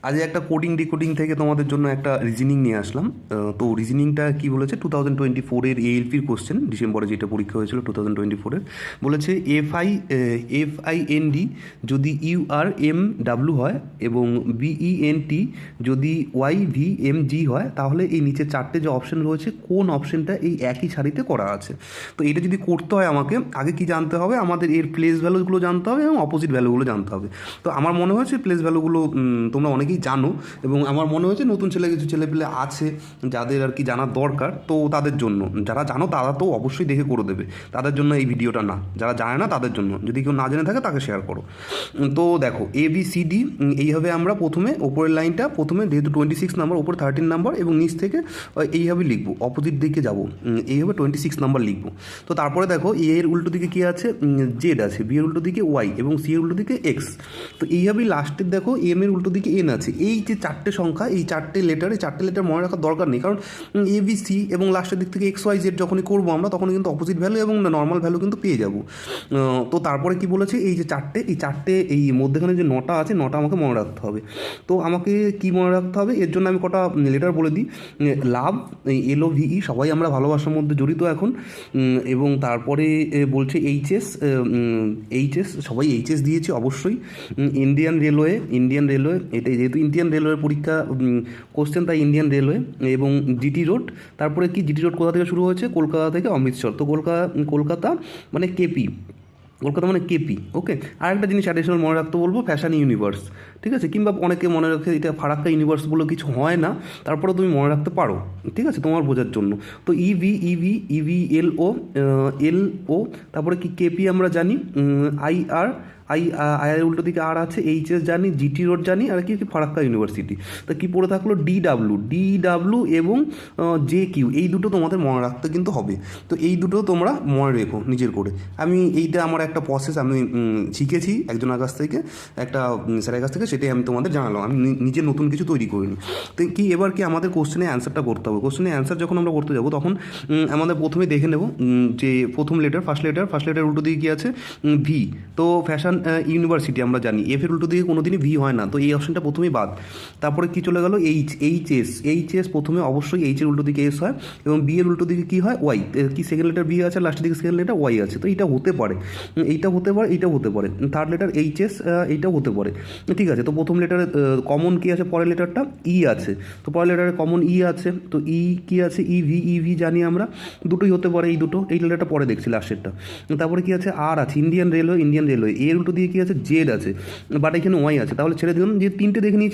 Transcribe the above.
আজ একটা coding decoding থেকে তোমাদের জন্য একটা রিজনিং নিয়ে আসলাম। তো রিজনিংটা কি বলেছে, 2024-এর এএলপির কোশ্চেন, ডিসেম্বরে যেটা পরীক্ষা হয়েছিল 2024-এর। বলেছে এফআইএনডি যদি ইউআরএমডাব্লিউ হয় এবং বিইএনটি যদি ওয়াইভিএমজি হয়, তাহলে এই নিচে চারটে যে অপশন রয়েছে কোন অপশনটা এই একই সারিতে করা আছে। তো এটা যদি করতে হয় আমাকে আগে কি জানতে হবে, আমাদের এর প্লেস ভ্যালুগুলো জানতে হবে এবং অপোজিট ভ্যালুগুলো জানতে হবে। তো আমার মনে হয়েছে প্লেস ভ্যালুগুলো তোমরা অনেকেই জানো, এবং আমার মনে হয়েছে নতুন কিছু ছেলেপেলে আছে যাদের আর কি জানার দরকার, তো তাদের জন্য। যারা জানো তারা তো অবশ্যই দেখে করে দেবে, তাদের জন্য এই ভিডিওটা না। যারা জানে না তাদের জন্য, যদি কেউ না জেনে থাকে তাকে শেয়ার করো। তো দেখো ABCD এইভাবে আমরা প্রথমে ওপরের লাইনটা প্রথমে যেহেতু 26 নাম্বার, ওপর 13 নাম্বার এবং নিচ থেকে এইভাবে লিখবো, অপোজিট দিকে যাবো, এইভাবে 26 নাম্বার লিখবো। তো তারপরে দেখো এ এর উল্টো দিকে কী আছে, জেড আছে, বি এর উল্টো দিকে ওয়াই এবং সি এর উল্টো দিকে এক্স। তো এইভাবেই লাস্টের দেখো এম এর উল্টো দিকে এন আছে। এই যে চারটে সংখ্যা, এই চারটে লেটার মনে রাখার দরকার নেই, কারণ ABC এবং লাস্টের দিক থেকে XYZ যখনই করবো আমরা, তখনই কিন্তু অপোজিট ভ্যালু এবং নর্মাল ভ্যালু কিন্তু পেয়ে যাবো। তো তারপরে কি বলেছে, এই যে চারটে এই মধ্যেখানে যে নটা আছে, নটা আমাকে মনে রাখতে হবে। তো আমাকে কি মনে রাখতে হবে, এর জন্য আমি কটা লেটার বলে দিই। লাভ, LOVE, সবাই আমরা ভালোবাসার মধ্যে জড়িত এখন। এবং তারপরে বলছে এইচএস, সবাই এইচএস দিয়েছে অবশ্যই। ইন্ডিয়ান রেলওয়ে, এটাই যেহেতু ইন্ডিয়ান রেলওয়ের পরীক্ষা কোশ্চেন, তাই ইন্ডিয়ান রেলওয়ে। এবং জিটি রোড, তারপরে কি জিটি রোড কোথা থেকে শুরু হয়েছে, কলকাতা থেকে অমৃতসর। তো কলকাতা মানে কেপি, ওকে। আর একটা জিনিস অ্যাডিশনাল মনে রাখতে বলবো, ফ্যাশন ইউনিভার্স, ঠিক আছে। কিংবা অনেকে মনে রাখে এটা ফারাক্কা ইউনিভার্স বলে কিছু হয় না, তারপরে তুমি মনে রাখতে পারো, ঠিক আছে, তোমার বোঝার জন্য। তো EVEVELO, তারপরে কি কেপি আমরা জানি, আই উল্টো দিকে আর আছে, এইচএস জানি, জিটি রোড জানি, আর কি ফারাক্কা ইউনিভার্সিটি। তো কি পড়ে থাকলো, DW এবং JQ, এই দুটো তোমাদের মনে রাখতে কিন্তু হবে। তো এই দুটো তোমরা মনে রেখো নিজের করে। এইটা আমার একটা প্রসেস, আমি শিখেছি একজনের কাছ থেকে, একটা স্যারের কাছ থেকে, সেটাই আমি তোমাদের জানালাম। আমি নিজে নতুন কিছু তৈরি করিনি। তো কি এবার কি আমাদের কোশ্চেনে অ্যান্সারটা করতে হবে। কোশ্চেনে অ্যান্সার যখন আমরা করতে যাবো, তখন আমাদের প্রথমে দেখে নেব যে প্রথম লেটার, ফার্স্ট লেটার উল্টো দিকে কী আছে, ভি। তো ফ্যাশন ইউনিভার্সিটি আমরা জানি, এফ এর উল্টো দিকে কোনো দিনই ভি হয় না, তো এই অপশনটা প্রথমেই বাদ। তারপরে কি চলে গেল, এইচএস, প্রথমে অবশ্যই এইচ এর উল্টো দিকে এস হয়, এবং বি এর উল্টো দিকে কী হয়, ওয়াই। কি সেকেন্ড লেটার বি আছে, লাস্টের দিকে সেকেন্ড লেটার ওয়াই আছে। তো এইটা হতে পারে, এইটাও হতে পারে। থার্ড লেটার এইচএস, এইটাও হতে পারে, ঠিক আছে। তো প্রথম লেটারে কমন কী আছে, পরের লেটারটা ই আছে, তো পরের লেটারে কমন ই আছে। তো কী আছে, ইভি জানি আমরা, দুটোই হতে পারে, এই লেটারটা পরে দেখছি লাস্টেরটা। তারপরে কী আছে, আর আছে, ইন্ডিয়ান রেলওয়ে, এর উল্টো দিয়ে কী আছে, জেড আছে, বাট এখানে ওয়াই আছে। তাহলে ছেড়ে দিলাম, যে তিনটে দেখে নিয়েছি।